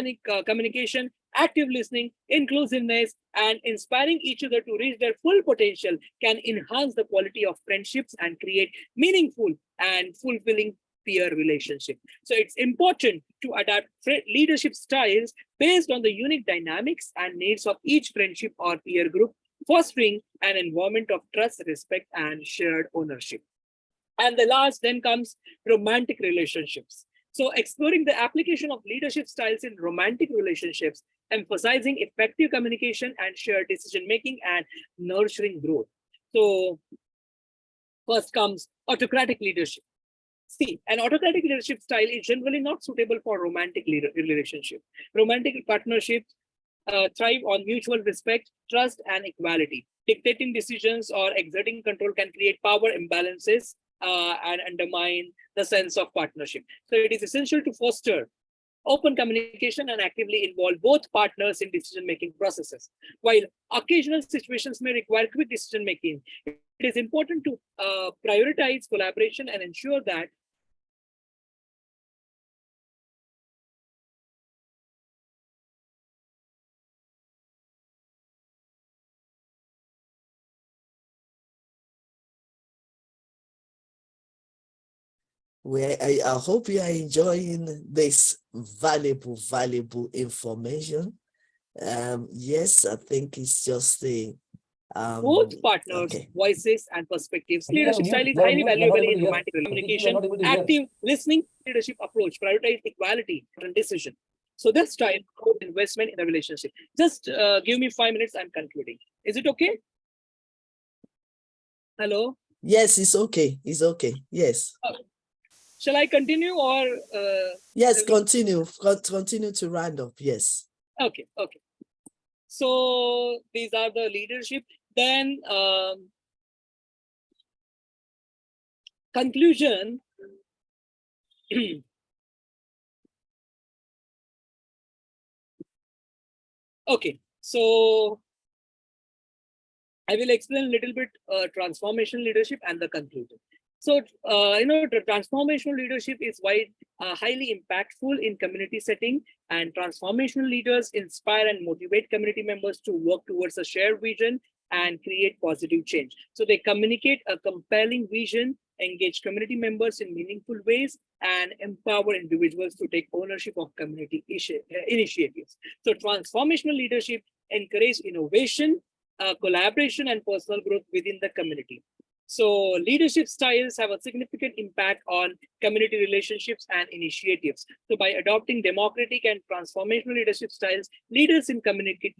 communication, active listening, inclusiveness, and inspiring each other to reach their full potential can enhance the quality of friendships and create meaningful and fulfilling peer relationship. So it's important to adapt leadership styles based on the unique dynamics and needs of each friendship or peer group, fostering an environment of trust, respect, and shared ownership. And the last then comes romantic relationships. So exploring the application of leadership styles in romantic relationships, emphasizing effective communication and shared decision making and nurturing growth. So first comes autocratic leadership. See, an autocratic leadership style is generally not suitable for romantic relationship. Romantic partnerships thrive on mutual respect, trust, and equality. Dictating decisions or exerting control can create power imbalances and undermine the sense of partnership. So it is essential to foster open communication and actively involve both partners in decision-making processes. While occasional situations may require quick decision-making, it is important to prioritize collaboration and ensure that I hope you are enjoying this valuable information. Yes, I think it's just the both partners' okay. voices and perspectives. You are Leadership mute. style is You are highly mute. You are not valuable able to in hear. romantic Pratik, you are communication. not able to hear. Active listening, leadership approach, prioritize equality and decision. So this style investment in a relationship. Just give me 5 minutes. I'm concluding. Is it okay? Hello. Yes, it's okay. It's okay. Yes. Shall I continue or? Yes, continue. Continue to round up. Yes. Okay. Okay. So these are the leadership. Then conclusion. Okay. So I will explain a little bit transformational leadership and the conclusion. So, the transformational leadership is highly impactful in community setting, and transformational leaders inspire and motivate community members to work towards a shared vision and create positive change. So they communicate a compelling vision, engage community members in meaningful ways, and empower individuals to take ownership of community initiatives. So transformational leadership encourage innovation, collaboration, and personal growth within the community. So leadership styles have a significant impact on community relationships and initiatives. So by adopting democratic and transformational leadership styles, leaders in community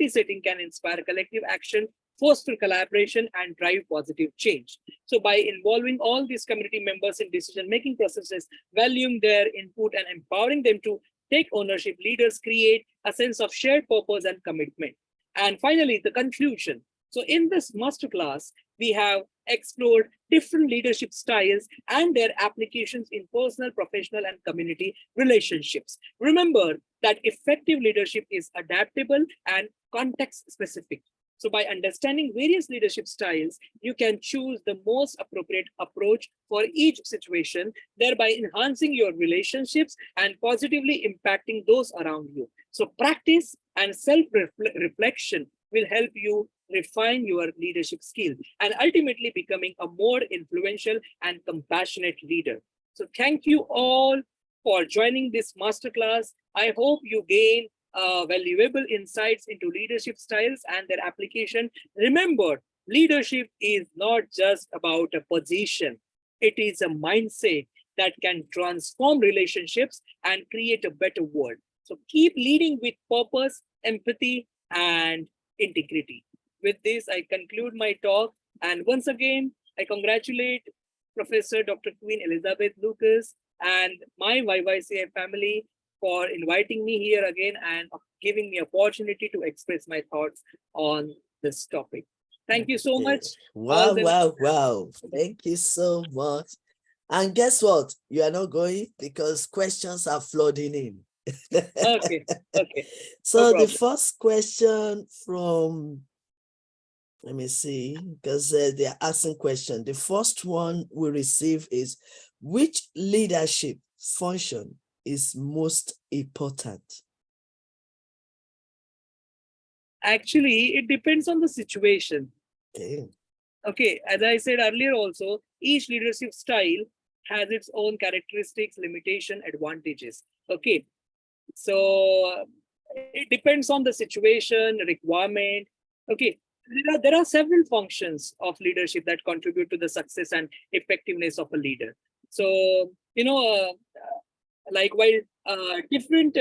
setting can inspire collective action, foster collaboration, and drive positive change. So by involving all these community members in decision-making processes, valuing their input and empowering them to take ownership, leaders create a sense of shared purpose and commitment. And finally, the conclusion. So in this masterclass, we have explored different leadership styles and their applications in personal, professional, and community relationships. Remember that effective leadership is adaptable and context specific. So by understanding various leadership styles, you can choose the most appropriate approach for each situation, thereby enhancing your relationships and positively impacting those around you. So practice and self-reflection will help you refine your leadership skill and ultimately becoming a more influential and compassionate leader. So thank you all for joining this masterclass. I hope you gain valuable insights into leadership styles and their application. Remember, leadership is not just about a position. It is a mindset that can transform relationships and create a better world. So keep leading with purpose, empathy, and integrity. With this, I conclude my talk. And once again, I congratulate Professor Dr. Queen Elizabeth Lucas and my YYCI family for inviting me here again and giving me opportunity to express my thoughts on this topic. Thank you so much. Wow, wow. Thank you so much. And guess what? You are not going because questions are flooding in. Okay. So the first question from, let me see, because they are asking question. The first one we receive is, which leadership function is most important? Actually, it depends on the situation. Okay, as I said earlier also, each leadership style has its own characteristics, limitation, advantages. Okay, so it depends on the situation, requirement. Okay, there are several functions of leadership that contribute to the success and effectiveness of a leader. So, like while different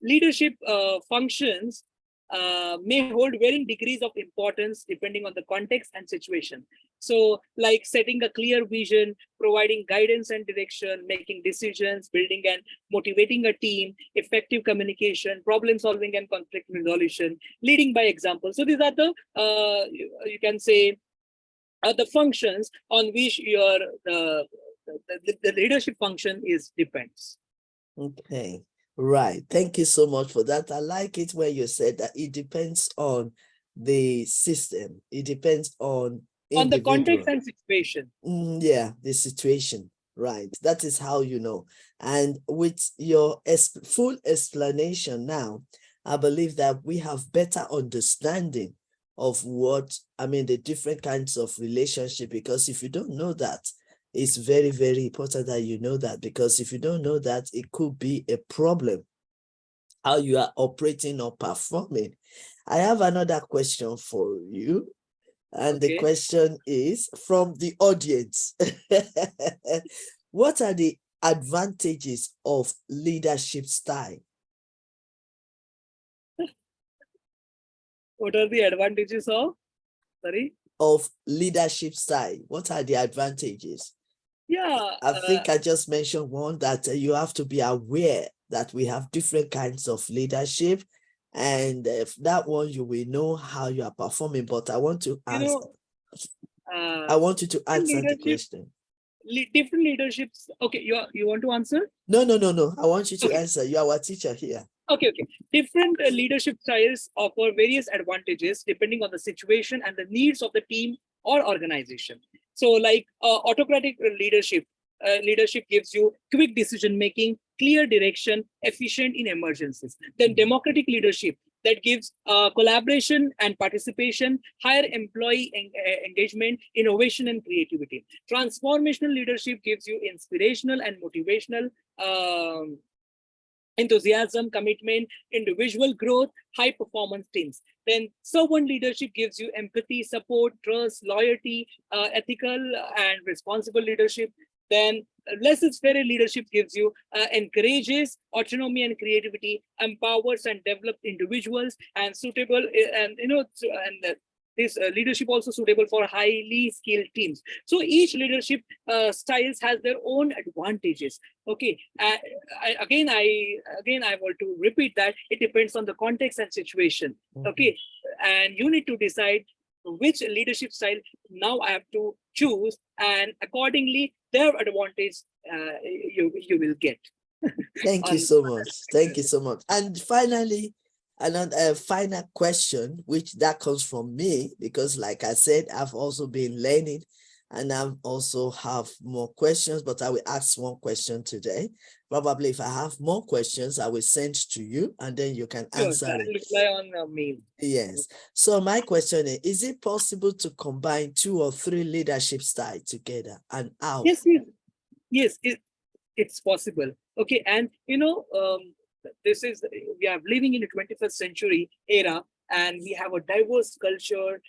leadership functions may hold varying degrees of importance depending on the context and situation. So, like setting a clear vision, providing guidance and direction, making decisions, building and motivating a team, effective communication, problem solving and conflict resolution, leading by example. So these are the you can say the functions on which your the leadership function is depends. Okay. Right. Thank you so much for that. I like it when you said that it depends on the system. It depends on the context and situation. Yeah, the situation. Right. That is how you know. And with your full explanation now, I believe that we have better understanding of the different kinds of relationship, because if you don't know that, it's very, very important that you know that, because if you don't know that, it could be a problem how you are operating or performing. I have another question for you. And the question is from the audience. What are the advantages of leadership style? What are the advantages of, of leadership style? What are the advantages? Yeah. I think I just mentioned one, that you have to be aware that we have different kinds of leadership. And if that one, you will know how you are performing. But I want to answer. I want you to answer the question. Different leaderships. Okay, you want to answer? No. I want you to answer. You are our teacher here. Okay. Different leadership styles offer various advantages depending on the situation and the needs of the team or organization. So, like autocratic leadership. Leadership gives you quick decision making, clear direction, efficient in emergencies. Then democratic leadership that gives collaboration and participation, higher employee engagement, innovation and creativity. Transformational leadership gives you inspirational and motivational enthusiasm, commitment, individual growth, high performance teams. Then servant leadership gives you empathy, support, trust, loyalty, ethical and responsible leadership. Then laissez-faire leadership gives you encourages autonomy and creativity, empowers and develops individuals, and suitable this leadership also suitable for highly skilled teams. So each leadership styles has their own advantages. Okay, I want to repeat that it depends on the context and situation. Okay, and you need to decide which leadership style now I have to choose, and accordingly their advantage you will get. Thank you so much. Thank you so much. And finally, another final question, which that comes from me, because like I said, I've also been learning And I also have more questions, but I will ask one question today. Probably if I have more questions, I will send to you and then you can Sure, answer I'll it. reply on mail. Yes. So my question is it possible to combine 2 or 3 leadership styles together and how? Yes, yes, it's possible. Okay, and this is we are living in a 21st century era, and we have a diverse culture.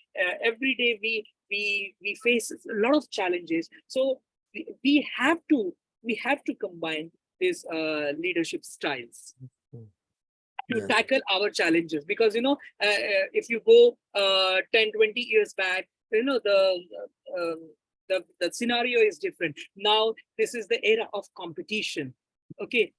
Every day we face a lot of challenges. So we have to combine these leadership styles to Yeah. tackle our challenges, because if you go 10, 20 years back, the scenario is different now. This is the era of competition. Okay,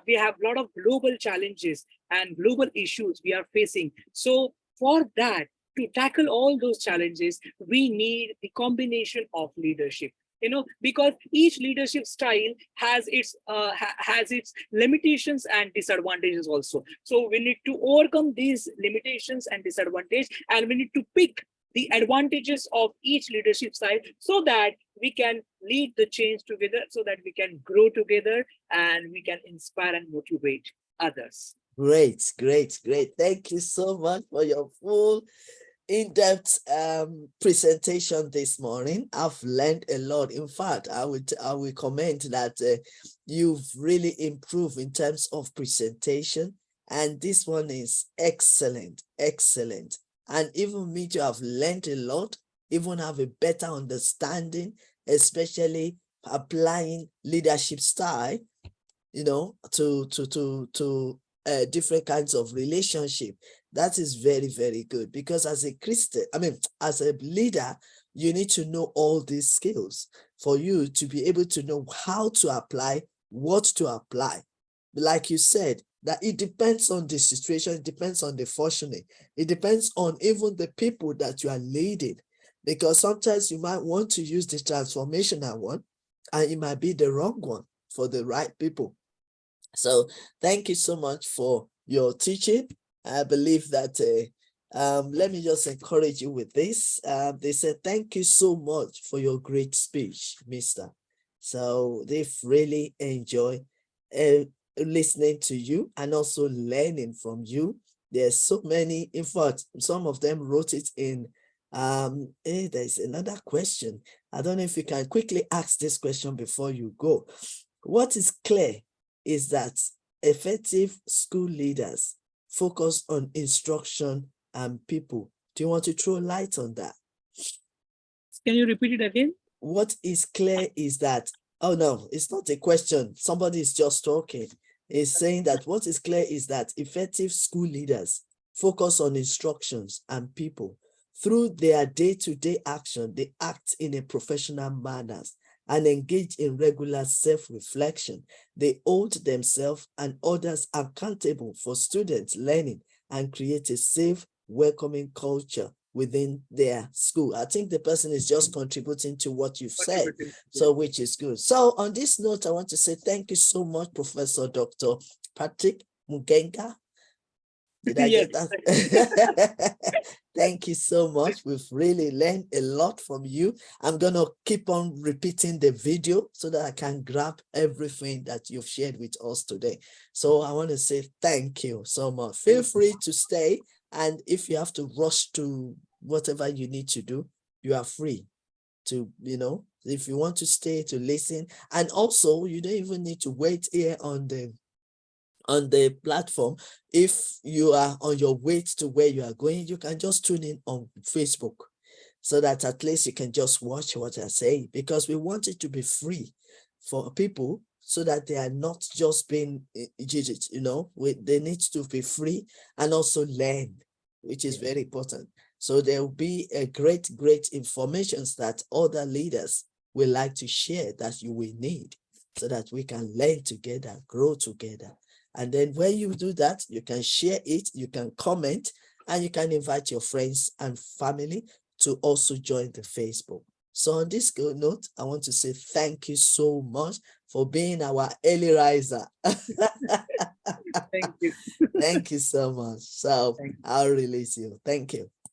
we have a lot of global challenges and global issues we are facing. So for that, to tackle all those challenges, we need the combination of leadership, because each leadership style has its limitations and disadvantages also. So we need to overcome these limitations and disadvantages, and we need to pick the advantages of each leadership style, so that we can lead the change together, so that we can grow together, and we can inspire and motivate others. Great, great, great. Thank you so much for your full in-depth presentation this morning. I've learned a lot. In fact, I will comment that you've really improved in terms of presentation, and this one is excellent, excellent. And even me too, I've learned a lot, even have a better understanding, especially applying leadership style, to different kinds of relationship. That is very, very good, because as a Christian, as a leader, you need to know all these skills for you to be able to know how to apply, what to apply. Like you said, that it depends on the situation, it depends on the functioning, it depends on even the people that you are leading, because sometimes you might want to use the transformational one and it might be the wrong one for the right people. So thank you so much for your teaching. I believe that, let me just encourage you with this. They said, thank you so much for your great speech, Mister. So they've really enjoyed listening to you and also learning from you. There's so many, in fact, some of them wrote it in, there's another question. I don't know if you can quickly ask this question before you go. What is clear is that effective school leaders focus on instruction and people. Do you want to throw light on that? Can you repeat it again? What is clear is that, oh no, it's not a question. Somebody is just talking. It's saying that what is clear is that effective school leaders focus on instructions and people. Through their day-to-day action, they act in a professional manner and engage in regular self-reflection. They hold themselves and others accountable for students' learning and create a safe, welcoming culture within their school. I think the person is just contributing to what you've said, so which is good. So on this note, I want to say thank you so much, Professor Dr. Patrick Mungekar. Did I get that? Thank you so much. We've really learned a lot from you. I'm going to keep on repeating the video so that I can grab everything that you've shared with us today. So I want to say thank you so much. Feel free to stay. And if you have to rush to whatever you need to do, you are free to, if you want to stay to listen. And also, you don't even need to wait here on the platform. If you are on your way to where you are going, you can just tune in on Facebook, so that at least you can just watch what I say, because we want it to be free for people, so that they are not just being judged, they need to be free and also learn, which is very important. So there will be a great information that other leaders will like to share, that you will need, so that we can learn together, grow together. And then when you do that, you can share it, you can comment, and you can invite your friends and family to also join the Facebook. So on this good note, I want to say thank you so much for being our early riser. Thank you. Thank you so much. So I'll release you. Thank you.